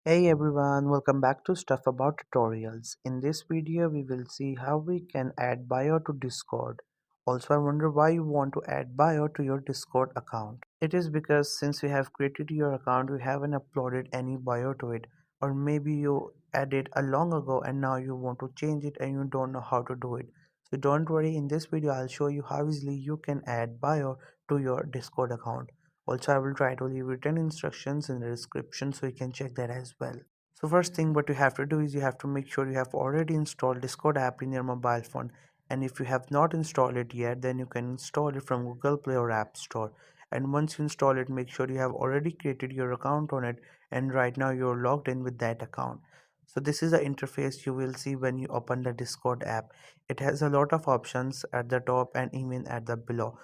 Hey everyone, welcome back to Stuff About Tutorials. In this video, we will see how we can add bio to Discord. Also, I wonder why you want to add bio to your Discord account. It is because since you have created your account, you haven't uploaded any bio to it, or maybe you added a long ago and now you want to change it and you don't know how to do it. So don't worry, in this video, I'll show you how easily you can add bio to your Discord account. Also, I will try to leave written instructions in the description so you can check that as well. So first thing what you have to do is you have to make sure you have already installed Discord app in your mobile phone. And if you have not installed it yet, then you can install it from Google Play or App Store. And once you install it, make sure you have already created your account on it. And right now you're logged in with that account. So this is the interface you will see when you open the Discord app. It has a lot of options at the top and even at the below.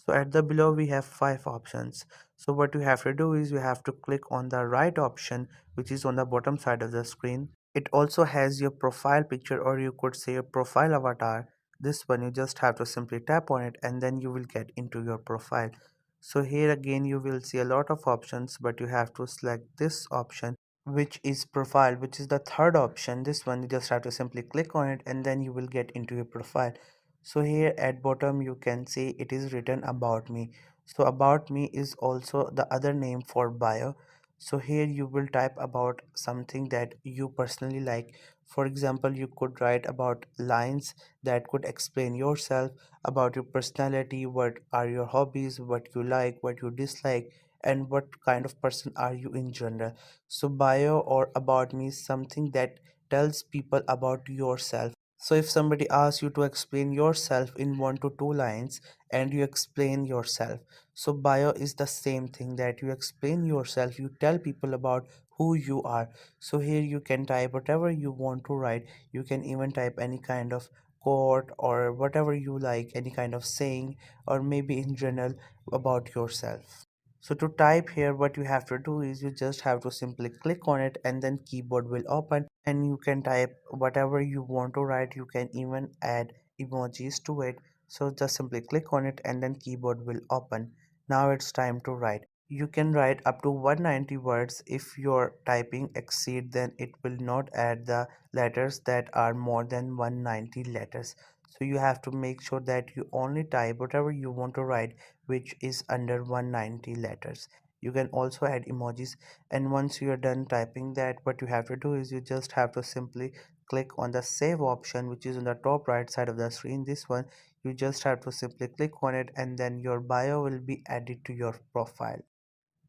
So at the below we have 5 options. So what you have to do is you have to click on the right option, which is on the bottom side of the screen. It also has your profile picture, or you could say your profile avatar. This one you just have to simply tap on it and then you will get into your profile. So here again you will see a lot of options, but you have to select this option, which is profile, which is the third option. This one you just have to simply click on it and then you will get into your profile. So here at bottom you can see it is written about me. So about me is also the other name for bio. So here you will type about something that you personally like. For example, you could write about lines that could explain yourself, about your personality, what are your hobbies, what you like, what you dislike, and what kind of person are you in general. So bio or about me is something that tells people about yourself. So if somebody asks you to explain yourself in 1 to 2 lines and you explain yourself, so bio is the same thing, that you explain yourself, you tell people about who you are. So here you can type whatever you want to write. You can even type any kind of quote or whatever you like, any kind of saying, or maybe in general about yourself. So to type here, what you have to do is you just have to simply click on it and then keyboard will open and you can type whatever you want to write. You can even add emojis to it. So just simply click on it and then keyboard will open. Now it's time to write. You can write up to 190 words. If your typing exceed, then it will not add the letters that are more than 190 letters. So you have to make sure that you only type whatever you want to write which is under 190 letters. You can also add emojis, and once you are done typing that, what you have to do is you just have to simply click on the save option, which is on the top right side of the screen. This one you just have to simply click on it and then your bio will be added to your profile.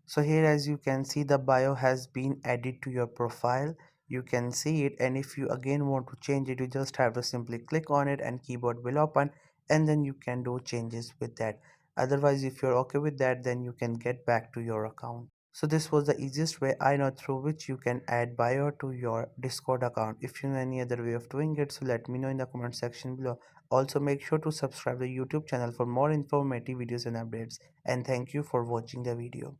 So here, as you can see, the bio has been added to your profile. You can see it, and if you again want to change it, you just have to simply click on it and keyboard will open, and then you can do changes with that. Otherwise, if you're okay with that, then you can get back to your account. So this was the easiest way I know through which you can add bio to your Discord account. If you know any other way of doing it, so let me know in the comment section below. Also make sure to subscribe the YouTube channel for more informative videos and updates. And thank you for watching the video.